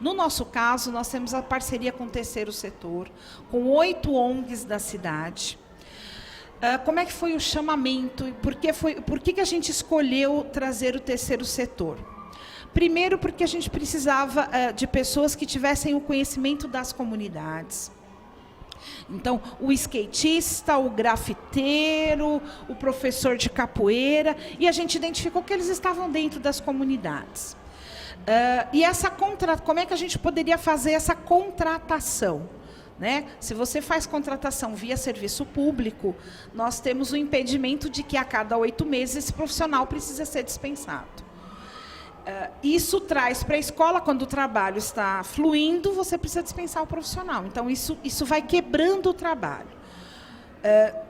No nosso caso, nós temos a parceria com o terceiro setor, com 8 ONGs da cidade. Como é que foi o chamamento e por que a gente escolheu trazer o terceiro setor? Primeiro, porque a gente precisava de pessoas que tivessem o conhecimento das comunidades. Então, o skatista, o grafiteiro, o professor de capoeira, e a gente identificou que eles estavam dentro das comunidades. E como é que a gente poderia fazer essa contratação? Né? Se você faz contratação via serviço público, nós temos o impedimento de que a cada 8 meses esse profissional precisa ser dispensado. Isso traz para a escola, quando o trabalho está fluindo, você precisa dispensar o profissional. Então, isso vai quebrando o trabalho.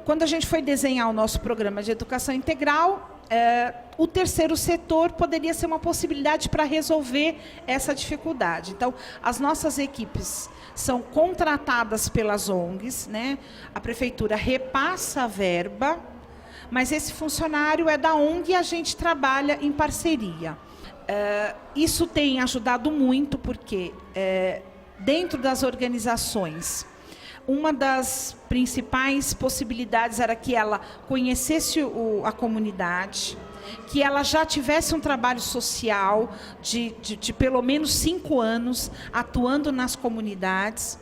Quando a gente foi desenhar o nosso programa de educação integral, o terceiro setor poderia ser uma possibilidade para resolver essa dificuldade. Então, as nossas equipes são contratadas pelas ONGs, né? A prefeitura repassa a verba, mas esse funcionário é da ONG e a gente trabalha em parceria. Isso tem ajudado muito, porque dentro das organizações, uma das principais possibilidades era que ela conhecesse a comunidade, que ela já tivesse um trabalho social de pelo menos 5 anos atuando nas comunidades.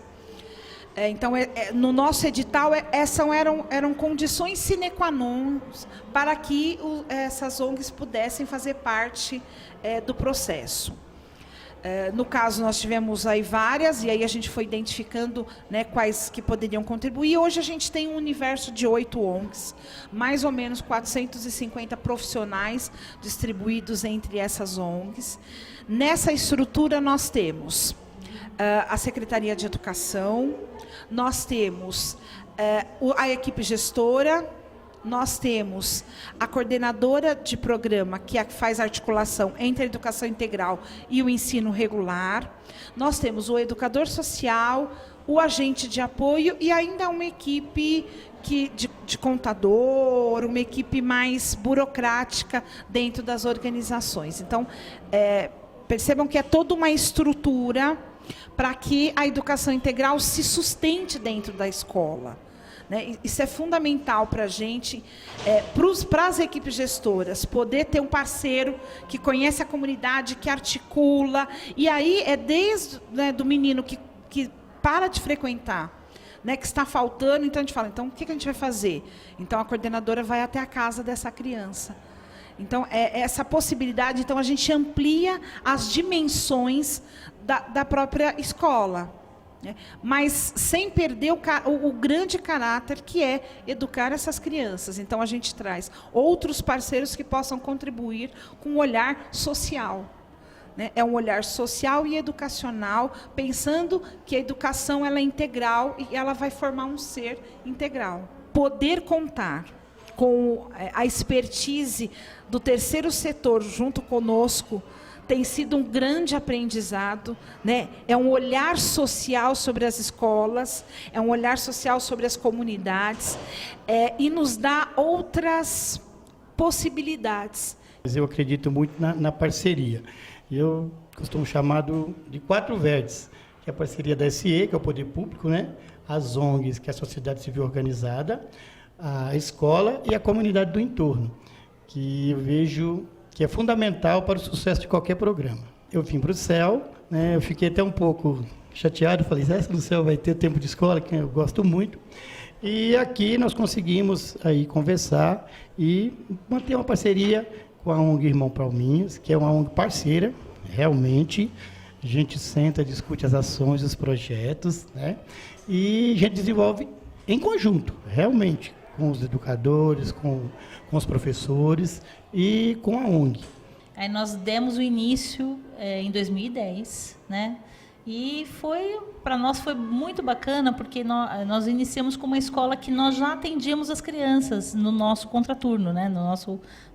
Então, no nosso edital, essas eram condições sine qua non para que essas ONGs pudessem fazer parte do processo. No caso, nós tivemos aí várias, e aí a gente foi identificando, né, quais que poderiam contribuir. Hoje a gente tem um universo de 8 ONGs, mais ou menos 450 profissionais distribuídos entre essas ONGs. Nessa estrutura nós temos a Secretaria de Educação, nós temos a equipe gestora, nós temos a coordenadora de programa, que faz a articulação entre a educação integral e o ensino regular. Nós temos o educador social, o agente de apoio e ainda uma equipe de contador, uma equipe mais burocrática dentro das organizações. Então, percebam que é toda uma estrutura para que a educação integral se sustente dentro da escola. Né? Isso é fundamental para a gente, para as equipes gestoras, poder ter um parceiro que conhece a comunidade, que articula. E aí é desde, né, do menino que para de frequentar, né, que está faltando, então a gente fala, então o que a gente vai fazer? Então a coordenadora vai até a casa dessa criança. Então, essa possibilidade, então a gente amplia as dimensões da própria escola. Mas sem perder o grande caráter que é educar essas crianças. Então, a gente traz outros parceiros que possam contribuir com um olhar social. Né? É um olhar social e educacional, pensando que a educação ela é integral e ela vai formar um ser integral. Poder contar com a expertise do terceiro setor junto conosco tem sido um grande aprendizado, né? É um olhar social sobre as escolas, é um olhar social sobre as comunidades, e nos dá outras possibilidades. Eu acredito muito na parceria. Eu costumo chamar de 4 vértices, que é a parceria da SE, que é o poder público, né? As ONGs, que é a sociedade civil organizada, a escola e a comunidade do entorno, que eu vejo que é fundamental para o sucesso de qualquer programa. Eu vim para o CEL, né, eu fiquei até um pouco chateado, falei, essa no CEL vai ter tempo de escola, que eu gosto muito, e aqui nós conseguimos aí conversar e manter uma parceria com a ONG Irmão Palminhas, que é uma ONG parceira, realmente, a gente senta, discute as ações, os projetos, né, e a gente desenvolve em conjunto, realmente, com os educadores, com os professores e com a ONG. Aí nós demos o início em 2010, né? E para nós foi muito bacana, porque nós iniciamos com uma escola que nós já atendíamos as crianças no nosso contraturno, né?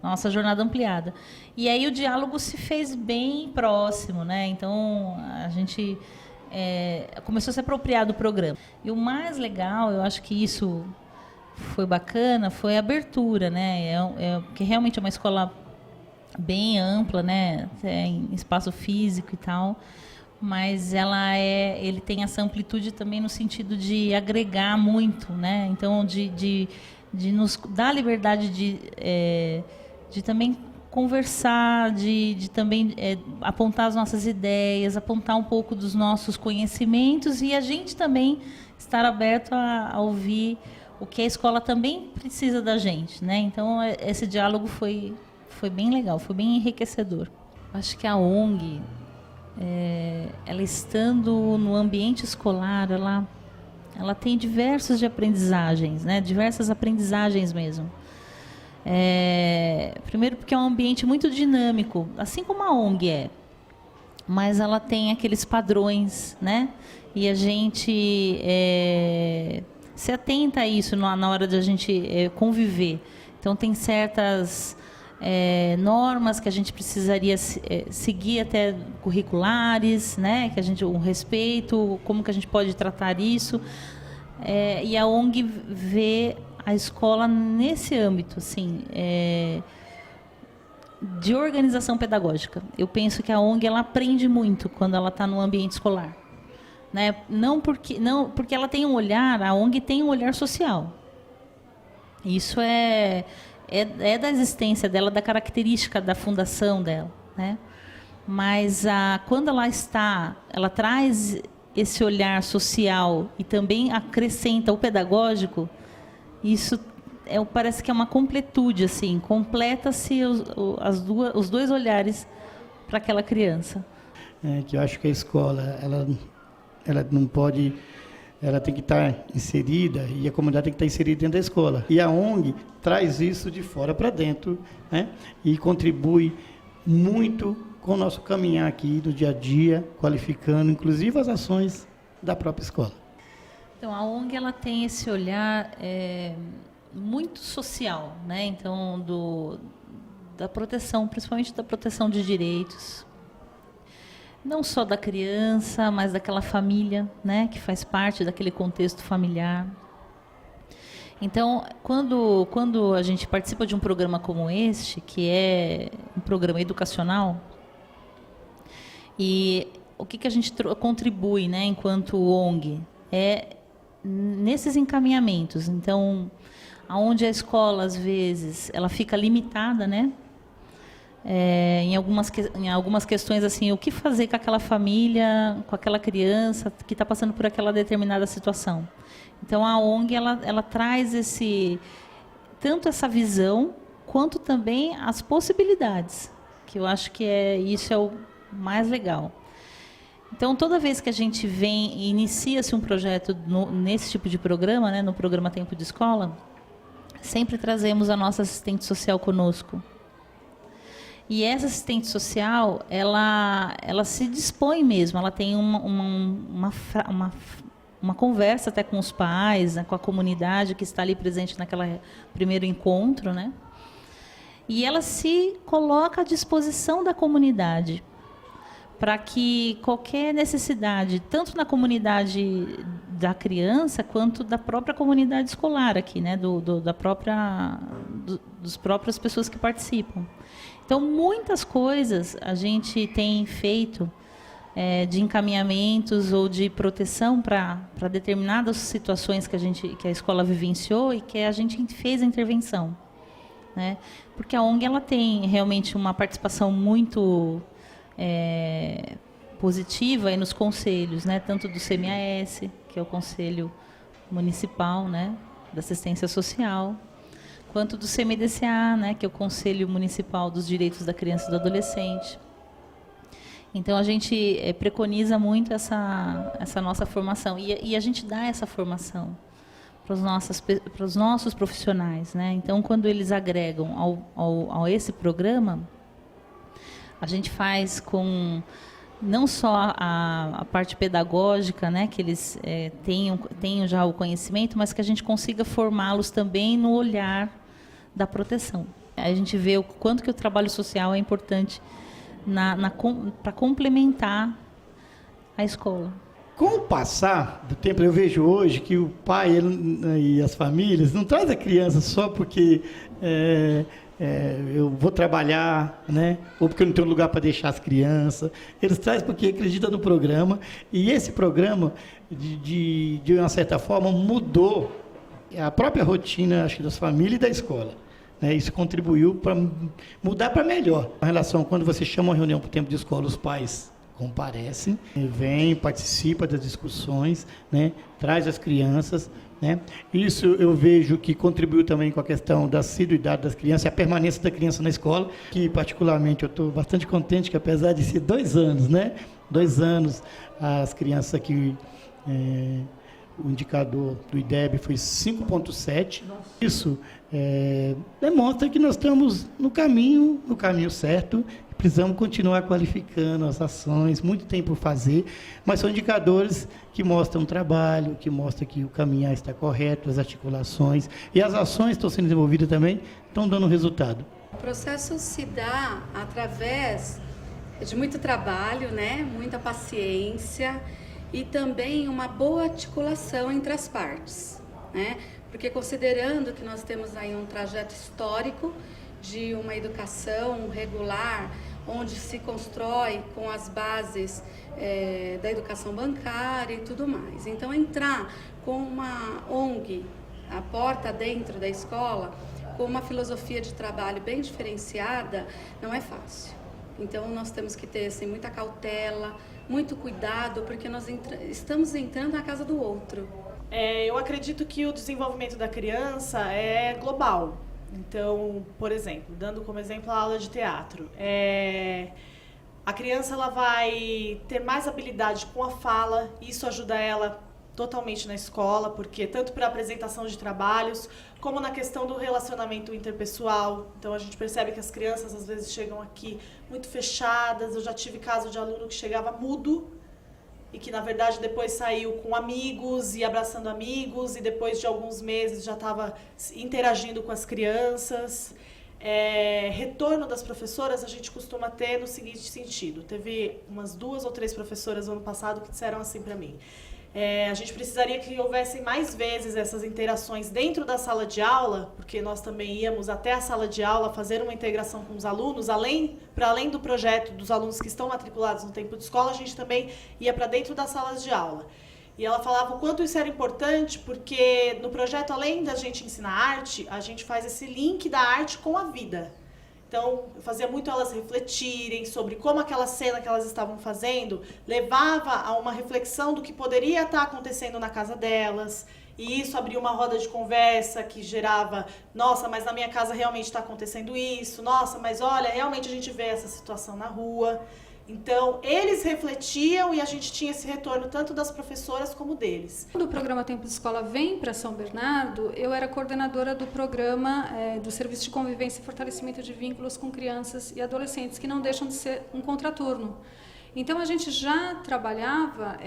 Nossa jornada ampliada. E aí o diálogo se fez bem próximo, né? Então a gente começou a se apropriar do programa. E o mais legal, eu acho que isso foi bacana, foi a abertura, né? Porque realmente é uma escola bem ampla, né? Em espaço físico e tal. mas ele tem essa amplitude também no sentido de agregar muito, né? Então, de nos dar a liberdade de também conversar, de também apontar as nossas ideias, apontar um pouco dos nossos conhecimentos e a gente também estar aberto a ouvir o que a escola também precisa da gente, né? Então, esse diálogo foi bem legal, foi bem enriquecedor. Acho que a ONG, ela estando no ambiente escolar, ela tem diversos de aprendizagens, né? Diversas aprendizagens mesmo. Primeiro porque é um ambiente muito dinâmico, assim como a ONG mas ela tem aqueles padrões, né? E a gente se atenta a isso na hora de a gente conviver. Então tem certas normas que a gente precisaria seguir até curriculares, né? Que o respeito, como que a gente pode tratar isso. E a ONG vê a escola nesse âmbito, assim, de organização pedagógica. Eu penso que a ONG ela aprende muito quando ela está no ambiente escolar, né? Não porque ela tem um olhar, a ONG tem um olhar social. Isso é da existência dela, da característica da fundação dela, né? Mas quando ela traz esse olhar social e também acrescenta o pedagógico, isso parece que é uma completude, assim, completa-se os dois olhares para aquela criança. Que eu acho que a escola, ela não pode, ela tem que estar inserida, e a comunidade tem que estar inserida dentro da escola. E a ONG traz isso de fora para dentro, né? E contribui muito com o nosso caminhar aqui no dia a dia, qualificando, inclusive, as ações da própria escola. Então, a ONG ela tem esse olhar muito social, né? Então, da proteção, principalmente da proteção de direitos, não só da criança, mas daquela família, né? Que faz parte daquele contexto familiar. Então, quando a gente participa de um programa como este, que é um programa educacional, e o que a gente contribui, né, enquanto ONG, nesses encaminhamentos. Então, aonde a escola, às vezes, ela fica limitada, né? Em algumas questões, assim, o que fazer com aquela família, com aquela criança que está passando por aquela determinada situação. Então, a ONG, ela traz tanto essa visão, quanto também as possibilidades, que eu acho que isso é o mais legal. Então, toda vez que a gente vem e inicia-se um projeto nesse tipo de programa, né, no programa Tempo de Escola, sempre trazemos a nossa assistente social conosco. E essa assistente social, ela se dispõe mesmo, ela tem uma conversa até com os pais, né, com a comunidade que está ali presente naquele primeiro encontro, né? E ela se coloca à disposição da comunidade, para que qualquer necessidade, tanto na comunidade da criança, quanto da própria comunidade escolar aqui, né, dos próprias pessoas que participam. Então, muitas coisas a gente tem feito de encaminhamentos ou de proteção para determinadas situações que a escola vivenciou e que a gente fez a intervenção, né? Porque a ONG ela tem realmente uma participação muito positiva aí nos conselhos, né? Tanto do CMAS, que é o Conselho Municipal, né, da Assistência Social, quanto do CMDCA, né, que é o Conselho Municipal dos Direitos da Criança e do Adolescente. Então, a gente preconiza muito essa nossa formação. E a gente dá essa formação para os nossos profissionais, né? Então, quando eles agregam ao esse programa, a gente faz com não só a parte pedagógica, né, que eles tenham já o conhecimento, mas que a gente consiga formá-los também no olhar da proteção. A gente vê o quanto que o trabalho social é importante para complementar a escola. Com o passar do tempo, eu vejo hoje que o pai e as famílias não trazem a criança só porque eu vou trabalhar, né? Ou porque eu não tenho lugar para deixar as crianças. Eles trazem porque acreditam no programa. E esse programa, de uma certa forma, mudou a própria rotina, acho que, das famílias e da escola. Né? Isso contribuiu para mudar para melhor. Em relação a quando você chama uma reunião para o tempo de escola, os pais comparecem, vêm, participam das discussões, né? Traz as crianças. Né? Isso eu vejo que contribuiu também com a questão da assiduidade das crianças e a permanência da criança na escola, que particularmente eu estou bastante contente que, apesar de ser 2 anos, né? 2 anos, as crianças aqui, o indicador do IDEB foi 5,7. Isso demonstra que nós estamos no caminho certo. Precisamos continuar qualificando as ações, muito tem por fazer, mas são indicadores que mostram o trabalho, que mostram que o caminhar está correto, as articulações e as ações que estão sendo desenvolvidas também estão dando resultado. O processo se dá através de muito trabalho, né? Muita paciência e também uma boa articulação entre as partes, né? Porque considerando que nós temos aí um trajeto histórico de uma educação regular, onde se constrói com as bases da educação bancária e tudo mais. Então, entrar com uma ONG, a porta dentro da escola, com uma filosofia de trabalho bem diferenciada, não é fácil. Então, nós temos que ter assim, muita cautela, muito cuidado, porque nós estamos entrando na casa do outro. Eu acredito que o desenvolvimento da criança é global. Então, por exemplo, dando como exemplo a aula de teatro, a criança ela vai ter mais habilidade com a fala, isso ajuda ela totalmente na escola, porque tanto para a apresentação de trabalhos, como na questão do relacionamento interpessoal. Então, a gente percebe que as crianças às vezes chegam aqui muito fechadas. Eu já tive caso de aluno que chegava mudo, e que, na verdade, depois saiu com amigos e abraçando amigos, e depois de alguns meses já estava interagindo com as crianças. Retorno das professoras a gente costuma ter no seguinte sentido. Teve umas 2 ou 3 professoras no ano passado que disseram assim para mim: a gente precisaria que houvessem mais vezes essas interações dentro da sala de aula, porque nós também íamos até a sala de aula fazer uma integração com os alunos, para além do projeto dos alunos que estão matriculados no tempo de escola, a gente também ia para dentro das salas de aula. E ela falava o quanto isso era importante, porque no projeto, além da gente ensinar arte, a gente faz esse link da arte com a vida. Então, eu fazia muito elas refletirem sobre como aquela cena que elas estavam fazendo levava a uma reflexão do que poderia estar acontecendo na casa delas. E isso abria uma roda de conversa que gerava: nossa, mas na minha casa realmente está acontecendo isso. Nossa, mas olha, realmente a gente vê essa situação na rua. Então, eles refletiam e a gente tinha esse retorno tanto das professoras como deles. Quando o programa Tempo de Escola vem para São Bernardo, eu era coordenadora do programa do Serviço de Convivência e Fortalecimento de Vínculos com Crianças e Adolescentes, que não deixam de ser um contraturno. Então, a gente já trabalhava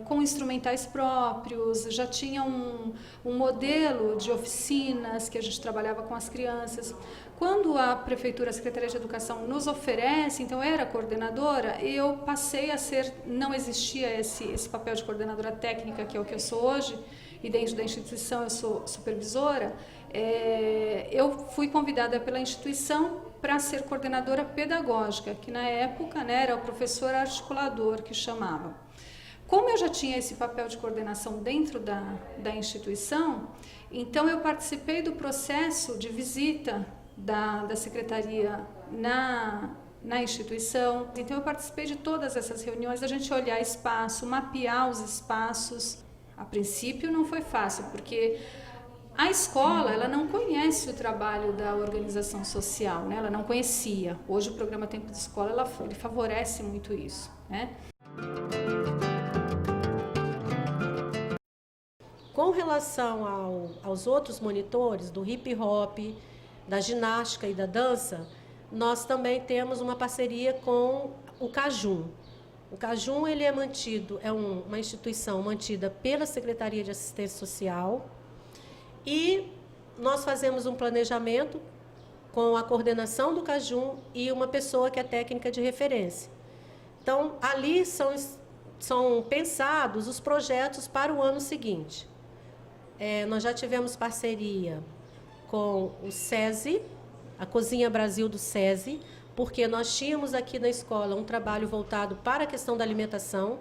com instrumentais próprios, já tinha um modelo de oficinas que a gente trabalhava com as crianças. Quando a Prefeitura, a Secretaria de Educação nos oferece, então eu era coordenadora, eu passei a ser, não existia esse papel de coordenadora técnica, que é o que eu sou hoje, e dentro da instituição eu sou supervisora, eu fui convidada pela instituição para ser coordenadora pedagógica, que na época, né, era o professor articulador que chamava. Como eu já tinha esse papel de coordenação dentro da instituição, então eu participei do processo de visita da secretaria na instituição. Então eu participei de todas essas reuniões, a gente olhar espaço, mapear os espaços. A princípio não foi fácil, porque a escola, ela não conhece o trabalho da organização social, né? Ela não conhecia. Hoje o programa Tempo de Escola ele favorece muito isso, né? Com relação aos outros monitores do hip hop, da ginástica e da dança, nós também temos uma parceria com o CAJUM. O CAJUM ele é mantido, uma instituição mantida pela Secretaria de Assistência Social, e nós fazemos um planejamento com a coordenação do CAJUM e uma pessoa que é técnica de referência. Então, ali são pensados os projetos para o ano seguinte. Nós já tivemos parceria com o SESI, a Cozinha Brasil do SESI, porque nós tínhamos aqui na escola um trabalho voltado para a questão da alimentação,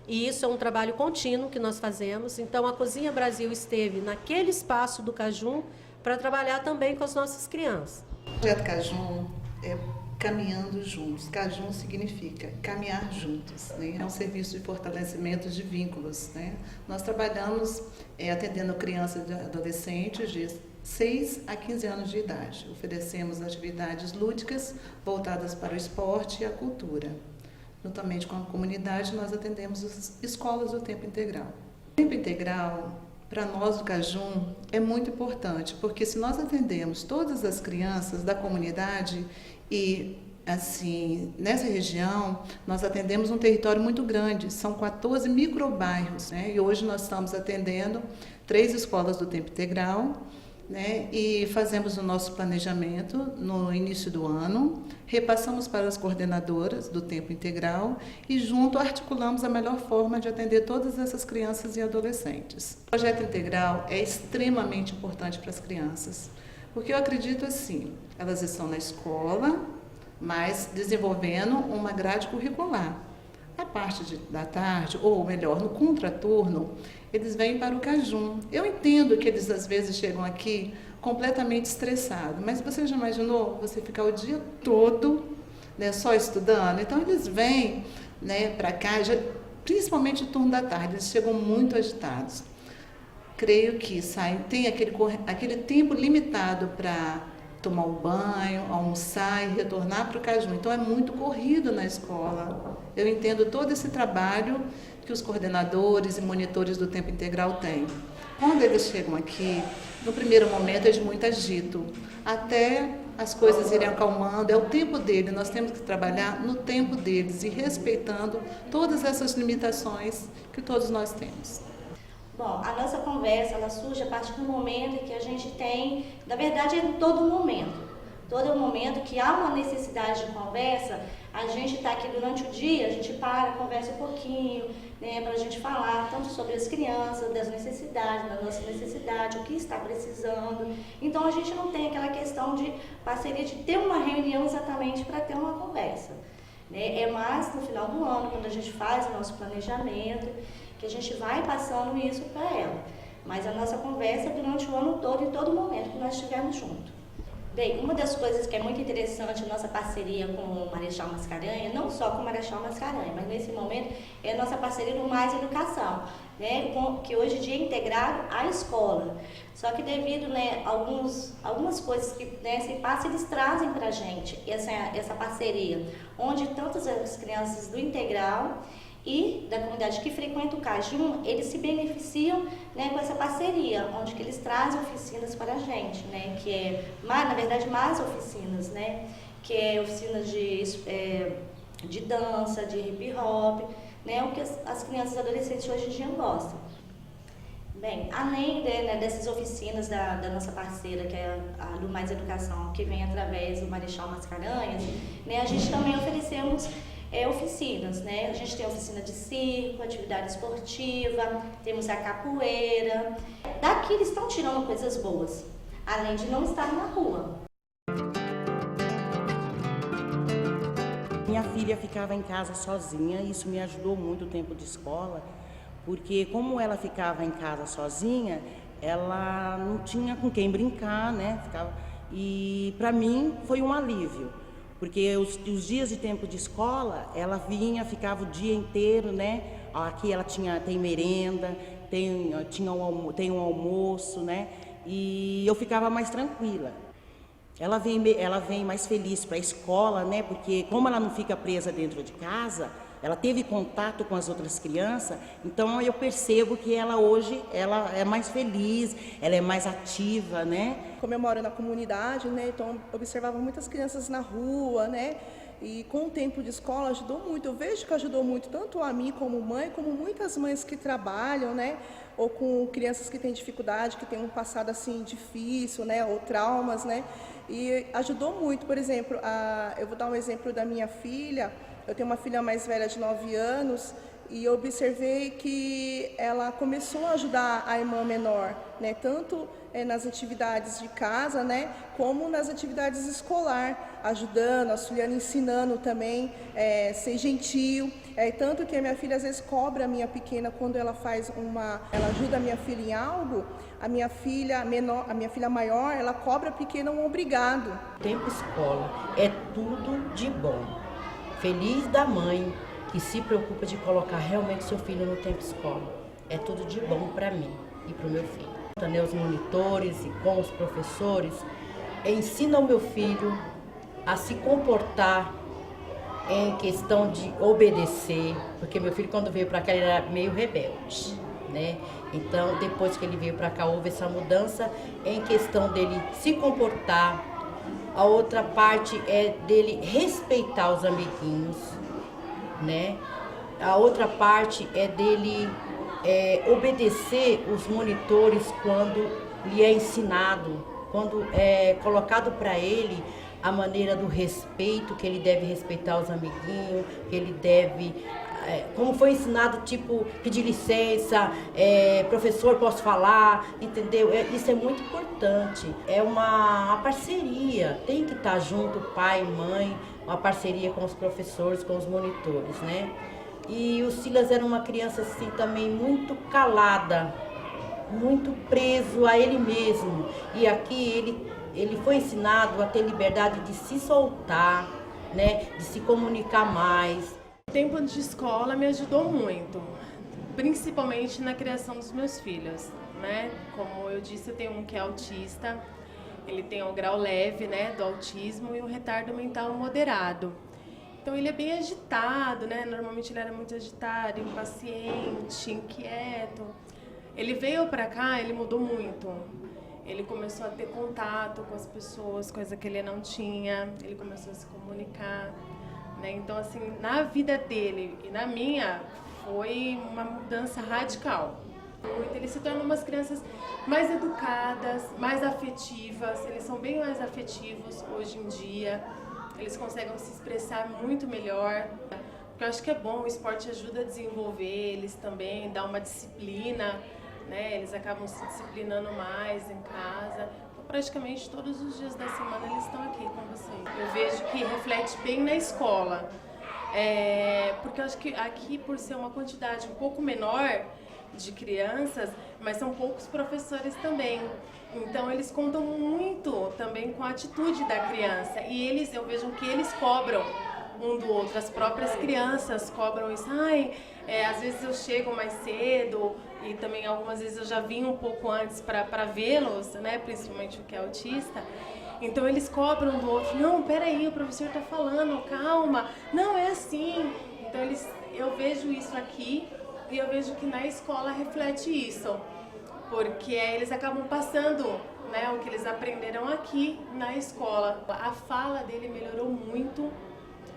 e isso é um trabalho contínuo que nós fazemos. Então, a Cozinha Brasil esteve naquele espaço do Cajum para trabalhar também com as nossas crianças. O projeto Cajum é caminhando juntos. Cajum significa caminhar juntos, né? É um serviço de fortalecimento de vínculos, né? Nós trabalhamos atendendo crianças e adolescentes de 6 a 15 anos de idade. Oferecemos atividades lúdicas voltadas para o esporte e a cultura. Juntamente com a comunidade, nós atendemos as escolas do tempo integral. O tempo integral, para nós do Cajum, é muito importante, porque se nós atendemos todas as crianças da comunidade e, assim, nessa região, nós atendemos um território muito grande, são 14 microbairros, né? E hoje nós estamos atendendo 3 escolas do tempo integral, né? E fazemos o nosso planejamento no início do ano, repassamos para as coordenadoras do tempo integral e junto articulamos a melhor forma de atender todas essas crianças e adolescentes. O projeto integral é extremamente importante para as crianças, porque eu acredito assim, elas estão na escola, mas desenvolvendo uma grade curricular. A parte da tarde, ou melhor, no contraturno, eles vêm para o Cajum. Eu entendo que eles às vezes chegam aqui completamente estressados, mas você já imaginou você ficar o dia todo, né, só estudando? Então eles vêm, né, para cá, principalmente o turno da tarde, eles chegam muito agitados. Creio que tem aquele tempo limitado para tomar um banho, almoçar e retornar para o Cajum. Então é muito corrido na escola. Eu entendo todo esse trabalho que os coordenadores e monitores do tempo integral têm. Quando eles chegam aqui, no primeiro momento é de muito agito, até as coisas irem acalmando, é o tempo deles, nós temos que trabalhar no tempo deles e respeitando todas essas limitações que todos nós temos. Bom, a nossa conversa, ela surge a partir do momento em que a gente tem, na verdade é em todo momento que há uma necessidade de conversa, a gente está aqui durante o dia, a gente para, conversa um pouquinho, né, para a gente falar tanto sobre as crianças, das necessidades, da nossa necessidade, o que está precisando. Então a gente não tem aquela questão de parceria, de ter uma reunião exatamente para ter uma conversa, né? É mais no final do ano, quando a gente faz o nosso planejamento, que a gente vai passando isso para ela. Mas a nossa conversa é durante o ano todo, em todo momento que nós estivermos juntos. Bem, uma das coisas que é muito interessante a nossa parceria com o Marechal Mascarenhas, não só com o Marechal Mascarenhas, mas nesse momento é a nossa parceria no Mais Educação, né, que hoje em dia é integrado à escola. Só que devido, né, algumas coisas que, né, se passam, eles trazem para a gente essa parceria, onde tantas as crianças do integral e da comunidade que frequenta o Cajum, eles se beneficiam, né, com essa parceria, onde que eles trazem oficinas para a gente, né, que é, na verdade, mais oficinas, né, que é oficinas de dança, de hip hop, né, o que as crianças e adolescentes hoje em dia gostam. Bem, além dessas oficinas da nossa parceira, que é a do Mais Educação, que vem através do Marechal Mascarenhas, né, a gente também oferecemos oficinas, né? A gente tem oficina de circo, atividade esportiva, temos a capoeira. Daqui eles estão tirando coisas boas, além de não estar na rua. Minha filha ficava em casa sozinha, isso me ajudou muito o tempo de escola, porque como ela ficava em casa sozinha, ela não tinha com quem brincar, né? E para mim foi um alívio. Porque os dias de tempo de escola, ela vinha, ficava o dia inteiro, né? Aqui ela tem merenda, tem um almoço, né? E eu ficava mais tranquila. Ela vem mais feliz para a escola, né? Porque como ela não fica presa dentro de casa, ela teve contato com as outras crianças, então eu percebo que ela hoje é mais feliz, ela é mais ativa, né? Como eu moro na comunidade, né, então observava muitas crianças na rua, né? E com o tempo de escola ajudou muito. Eu vejo que ajudou muito tanto a mim como mãe, como muitas mães que trabalham, né? Ou com crianças que têm dificuldade, que têm um passado assim difícil, né? Ou traumas, né? E ajudou muito. Por exemplo, eu vou dar um exemplo da minha filha. Eu tenho uma filha mais velha de 9 anos e observei que ela começou a ajudar a irmã menor, né, tanto nas atividades de casa, né, como nas atividades escolar, ajudando, auxiliando, ensinando também, ser gentil, tanto que a minha filha às vezes cobra a minha pequena quando ela ela ajuda a minha filha em algo, a minha filha maior, ela cobra a pequena um obrigado. Tempo escola é tudo de bom. Feliz da mãe que se preocupa de colocar realmente seu filho no tempo escola. É tudo de bom para mim e para o meu filho. Os monitores e com os professores ensinam o meu filho a se comportar em questão de obedecer, porque meu filho quando veio para cá ele era meio rebelde, né? Então depois que ele veio para cá houve essa mudança em questão dele se comportar. A outra parte é dele respeitar os amiguinhos, né? A outra parte é dele obedecer os monitores quando lhe é ensinado, quando é colocado para ele a maneira do respeito, que ele deve respeitar os amiguinhos, que ele deve, como foi ensinado, tipo, pedir licença, professor, posso falar, entendeu? Isso é muito importante, é uma parceria, tem que estar junto, pai, mãe, uma parceria com os professores, com os monitores, né? E o Silas era uma criança assim também muito calada, muito preso a ele mesmo. E aqui ele foi ensinado a ter liberdade de se soltar, né, de se comunicar mais. O tempo de escola me ajudou muito, principalmente na criação dos meus filhos, né? Como eu disse, eu tenho um que é autista, ele tem um grau leve, né, do autismo e um retardo mental moderado. Então ele é bem agitado, né? Normalmente ele era muito agitado, impaciente, inquieto. Ele veio para cá, ele mudou muito. Ele começou a ter contato com as pessoas, coisa que ele não tinha. Ele começou a se comunicar, né? Então assim, na vida dele e na minha foi uma mudança radical. Eles se tornam umas crianças mais educadas, mais afetivas. Eles são bem mais afetivos hoje em dia. Eles conseguem se expressar muito melhor, porque eu acho que é bom, o esporte ajuda a desenvolver eles também, dá uma disciplina, né? Eles acabam se disciplinando mais em casa. Então, praticamente todos os dias da semana eles estão aqui com vocês. Eu vejo que reflete bem na escola, porque eu acho que aqui, por ser uma quantidade um pouco menor de crianças, mas são poucos professores também. Então eles contam muito também com a atitude da criança e eu vejo que eles cobram um do outro, as próprias crianças cobram isso. Às vezes eu chego mais cedo e também algumas vezes eu já vim um pouco antes para vê-los, né, principalmente o que é autista. Então eles cobram do outro, não, peraí, o professor está falando, calma, não, é assim. Então eu vejo isso aqui e eu vejo que na escola reflete isso. Porque eles acabam passando, né, o que eles aprenderam aqui na escola. A fala dele melhorou muito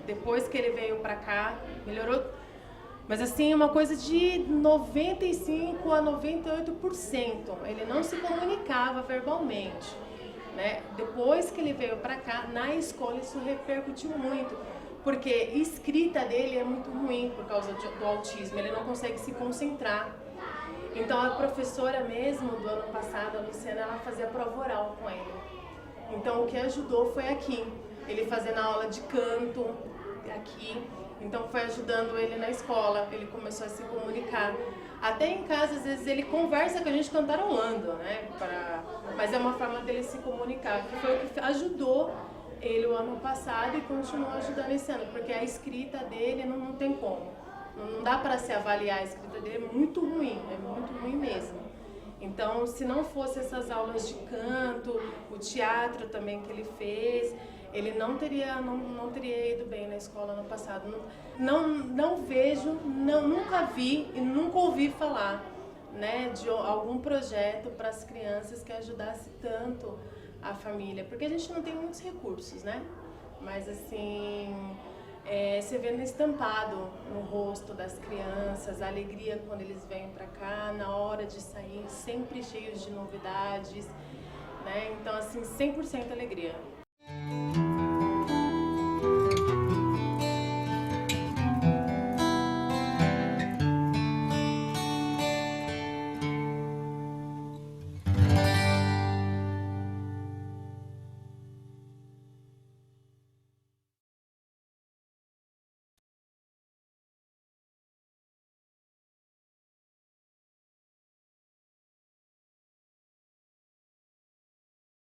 depois que ele veio para cá, melhorou, mas assim, uma coisa de 95% a 98%. Ele não se comunicava verbalmente, né? Depois que ele veio para cá, na escola isso repercutiu muito, porque a escrita dele é muito ruim por causa do autismo, ele não consegue se concentrar. Então a professora mesmo do ano passado, a Luciana, ela fazia prova oral com ele. Então o que ajudou foi aqui, ele fazendo aula de canto aqui, então foi ajudando ele na escola, ele começou a se comunicar. Até em casa, às vezes, ele conversa com a gente cantarolando, né? Mas é uma forma dele se comunicar, que foi o que ajudou ele o ano passado e continua ajudando esse ano, porque a escrita dele não tem como. Não dá para se avaliar, a escrita dele é muito ruim mesmo. Então, se não fosse essas aulas de canto, o teatro também que ele fez, ele não teria ido bem na escola no passado. Não vejo, nunca vi e nunca ouvi falar, né, de algum projeto para as crianças que ajudasse tanto a família, porque a gente não tem muitos recursos, né? Mas assim, você vê no estampado no rosto das crianças, a alegria quando eles vêm para cá, na hora de sair, sempre cheios de novidades, né? Então assim, 100% alegria.